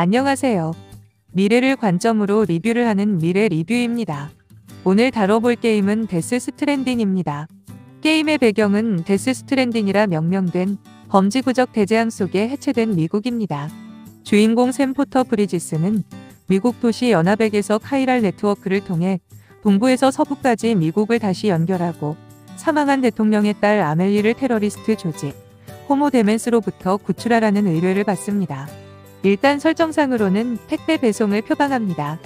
안녕하세요. 미래를 관점으로 리뷰를 하는 미래 리뷰입니다. 오늘 다뤄볼 게임은 데스 스트랜딩입니다. 게임의 배경은 데스 스트랜딩이라 명명된 범지구적 대재앙 속에 해체된 미국입니다. 주인공 샘 포터 브리지스는 미국 도시 연합액에서 카이랄 네트워크를 통해 동부에서 서부까지 미국을 다시 연결하고 사망한 대통령의 딸 아멜리를 테러리스트 조직 호모 데멘스로부터 구출하라는 의뢰를 받습니다. 일단 설정상으로는 택배 배송을 표방합니다.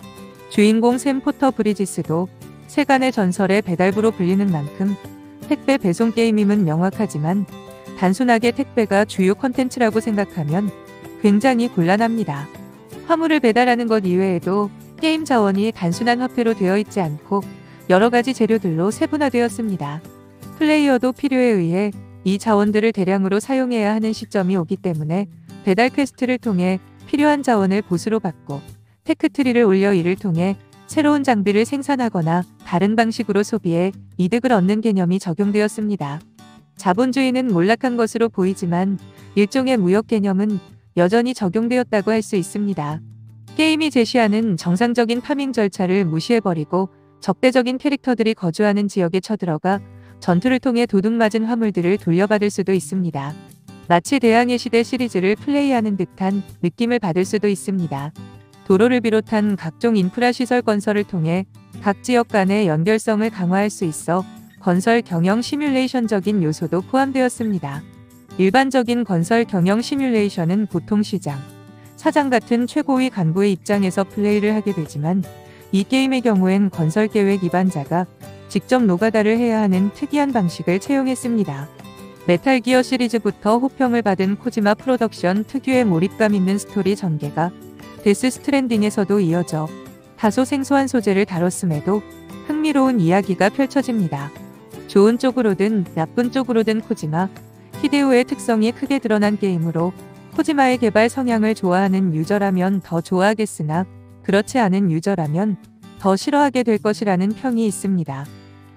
주인공 샘 포터 브리지스도 세간의 전설의 배달부로 불리는 만큼 택배 배송 게임임은 명확하지만 단순하게 택배가 주요 콘텐츠라고 생각하면 굉장히 곤란합니다. 화물을 배달하는 것 이외에도 게임 자원이 단순한 화폐로 되어 있지 않고 여러 가지 재료들로 세분화되었습니다. 플레이어도 필요에 의해 이 자원들을 대량으로 사용해야 하는 시점이 오기 때문에 배달 퀘스트를 통해 필요한 자원을 보수로 받고 테크트리를 올려 이를 통해 새로운 장비를 생산하거나 다른 방식으로 소비해 이득을 얻는 개념이 적용되었습니다. 자본주의는 몰락한 것으로 보이지만 일종의 무역 개념은 여전히 적용되었다고 할 수 있습니다. 게임이 제시하는 정상적인 파밍 절차를 무시해버리고 적대적인 캐릭터들이 거주하는 지역에 쳐들어가 전투를 통해 도둑맞은 화물들을 돌려받을 수도 있습니다. 마치 대항해 시대 시리즈를 플레이하는 듯한 느낌을 받을 수도 있습니다. 도로를 비롯한 각종 인프라 시설 건설을 통해 각 지역 간의 연결성을 강화할 수 있어 건설 경영 시뮬레이션적인 요소도 포함되었습니다. 일반적인 건설 경영 시뮬레이션은 보통 시장, 사장 같은 최고위 간부의 입장에서 플레이를 하게 되지만 이 게임의 경우엔 건설 계획 입안자가 직접 노가다를 해야 하는 특이한 방식을 채용했습니다. 메탈 기어 시리즈부터 호평을 받은 코지마 프로덕션 특유의 몰입감 있는 스토리 전개가 데스 스트랜딩에서도 이어져 다소 생소한 소재를 다뤘음에도 흥미로운 이야기가 펼쳐집니다. 좋은 쪽으로든 나쁜 쪽으로든 코지마, 히데오의 특성이 크게 드러난 게임으로 코지마의 개발 성향을 좋아하는 유저라면 더 좋아하겠으나 그렇지 않은 유저라면 더 싫어하게 될 것이라는 평이 있습니다.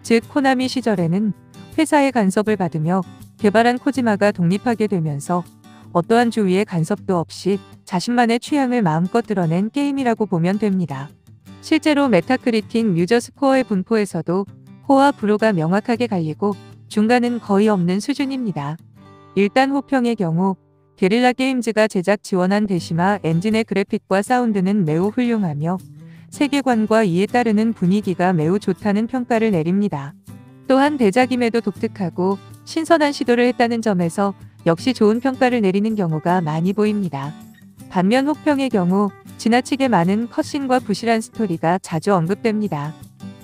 즉 코나미 시절에는 회사의 간섭을 받으며 개발한 코지마가 독립하게 되면서 어떠한 주위의 간섭도 없이 자신만의 취향을 마음껏 드러낸 게임이라고 보면 됩니다. 실제로 메타크리틱 유저 스코어의 분포에서도 호와 불호가 명확하게 갈리고 중간은 거의 없는 수준입니다. 일단 호평의 경우 게릴라 게임즈가 제작 지원한 데시마 엔진의 그래픽과 사운드는 매우 훌륭하며 세계관과 이에 따르는 분위기가 매우 좋다는 평가를 내립니다. 또한 대작임에도 독특하고 신선한 시도를 했다는 점에서 역시 좋은 평가를 내리는 경우가 많이 보입니다. 반면 혹평의 경우 지나치게 많은 컷신과 부실한 스토리가 자주 언급됩니다.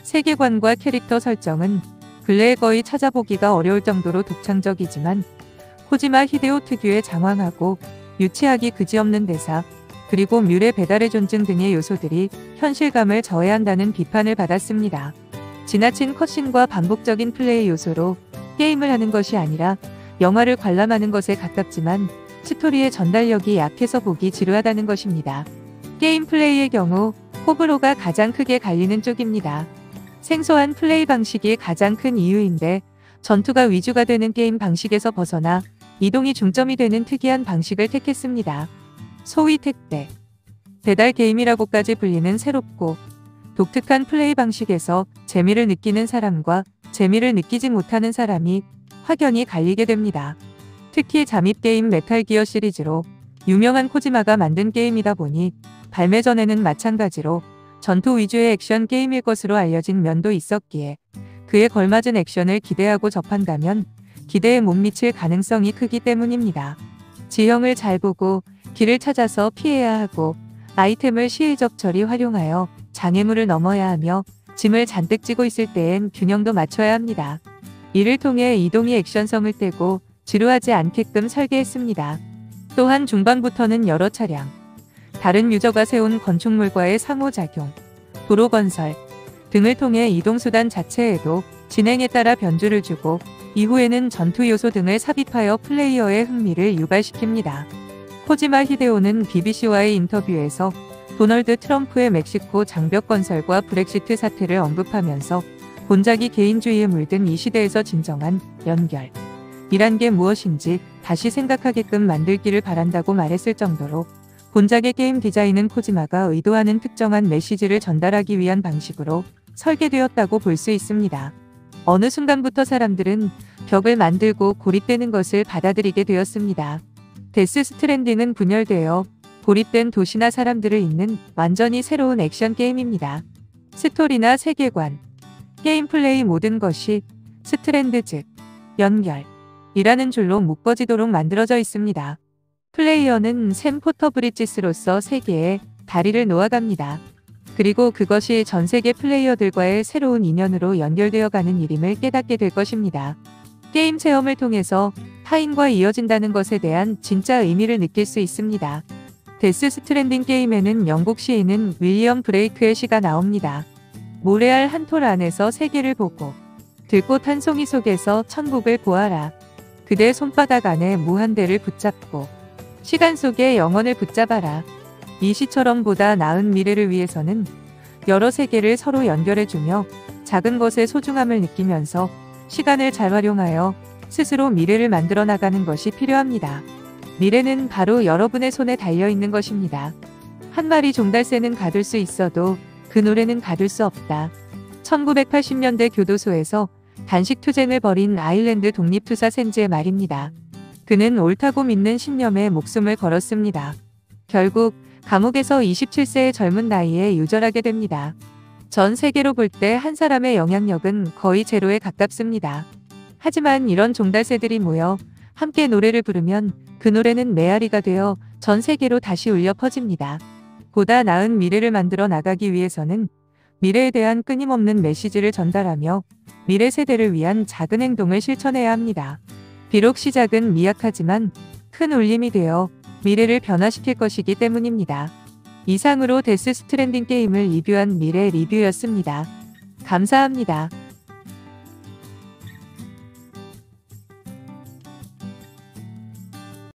세계관과 캐릭터 설정은 근래에 거의 찾아보기가 어려울 정도로 독창적이지만 코지마 히데오 특유의 장황하고 유치하기 그지없는 대사, 그리고 뮬의 배달의 존중 등의 요소들이 현실감을 저해한다는 비판을 받았습니다. 지나친 컷신과 반복적인 플레이 요소로 게임을 하는 것이 아니라 영화를 관람하는 것에 가깝지만 스토리의 전달력이 약해서 보기 지루하다는 것입니다. 게임 플레이의 경우 호불호가 가장 크게 갈리는 쪽입니다. 생소한 플레이 방식이 가장 큰 이유인데 전투가 위주가 되는 게임 방식에서 벗어나 이동이 중점이 되는 특이한 방식을 택했습니다. 소위 택배, 배달 게임이라고까지 불리는 새롭고 독특한 플레이 방식에서 재미를 느끼는 사람과 재미를 느끼지 못하는 사람이 확연히 갈리게 됩니다. 특히 잠입게임 메탈 기어 시리즈로 유명한 코지마가 만든 게임이다 보니 발매 전에는 마찬가지로 전투 위주의 액션 게임일 것으로 알려진 면도 있었기에 그에 걸맞은 액션을 기대하고 접한다면 기대에 못 미칠 가능성이 크기 때문입니다. 지형을 잘 보고 길을 찾아서 피해야 하고 아이템을 시의적절히 활용하여 장애물을 넘어야 하며 짐을 잔뜩 쥐고 있을 때엔 균형도 맞춰야 합니다. 이를 통해 이동이 액션성을 떼고 지루하지 않게끔 설계했습니다. 또한 중반부터는 여러 차량, 다른 유저가 세운 건축물과의 상호작용, 도로 건설 등을 통해 이동수단 자체에도 진행에 따라 변주를 주고 이후에는 전투 요소 등을 삽입하여 플레이어의 흥미를 유발시킵니다. 코지마 히데오는 BBC와의 인터뷰에서 도널드 트럼프의 멕시코 장벽 건설과 브렉시트 사태를 언급하면서 본작이 개인주의에 물든 이 시대에서 진정한 연결이란 게 무엇인지 다시 생각하게끔 만들기를 바란다고 말했을 정도로 본작의 게임 디자인은 코지마가 의도하는 특정한 메시지를 전달하기 위한 방식으로 설계되었다고 볼 수 있습니다. 어느 순간부터 사람들은 벽을 만들고 고립되는 것을 받아들이게 되었습니다. 데스 스트랜딩은 분열되어 고립된 도시나 사람들을 잇는 완전히 새로운 액션 게임입니다. 스토리나 세계관, 게임 플레이 모든 것이 스트랜드 즉 연결이라는 줄로 묶어지도록 만들어져 있습니다. 플레이어는 샘 포터 브리지스로서 세계에 다리를 놓아갑니다. 그리고 그것이 전 세계 플레이어들과의 새로운 인연으로 연결되어 가는 일임을 깨닫게 될 것입니다. 게임 체험을 통해서 타인과 이어진다는 것에 대한 진짜 의미를 느낄 수 있습니다. 데스 스트랜딩 게임에는 영국 시인인 윌리엄 브레이크의 시가 나옵니다. 모래알 한 톨 안에서 세계를 보고 들꽃 한 송이 속에서 천국을 보아라. 그대 손바닥 안에 무한대를 붙잡고 시간 속에 영원을 붙잡아라. 이 시처럼 보다 나은 미래를 위해서는 여러 세계를 서로 연결해주며 작은 것의 소중함을 느끼면서 시간을 잘 활용하여 스스로 미래를 만들어 나가는 것이 필요합니다. 미래는 바로 여러분의 손에 달려있는 것입니다. 한 마리 종달새는 가둘 수 있어도 그 노래는 가둘 수 없다. 1980년대 교도소에서 단식 투쟁을 벌인 아일랜드 독립투사 샌즈의 말입니다. 그는 옳다고 믿는 신념에 목숨을 걸었습니다. 결국 감옥에서 27세의 젊은 나이에 유절하게 됩니다. 전 세계로 볼 때 한 사람의 영향력은 거의 제로에 가깝습니다. 하지만 이런 종달새들이 모여 함께 노래를 부르면 그 노래는 메아리가 되어 전 세계로 다시 울려 퍼집니다. 보다 나은 미래를 만들어 나가기 위해서는 미래에 대한 끊임없는 메시지를 전달하며 미래 세대를 위한 작은 행동을 실천해야 합니다. 비록 시작은 미약하지만 큰 울림이 되어 미래를 변화시킬 것이기 때문입니다. 이상으로 데스 스트랜딩 게임을 리뷰한 미래 리뷰였습니다. 감사합니다.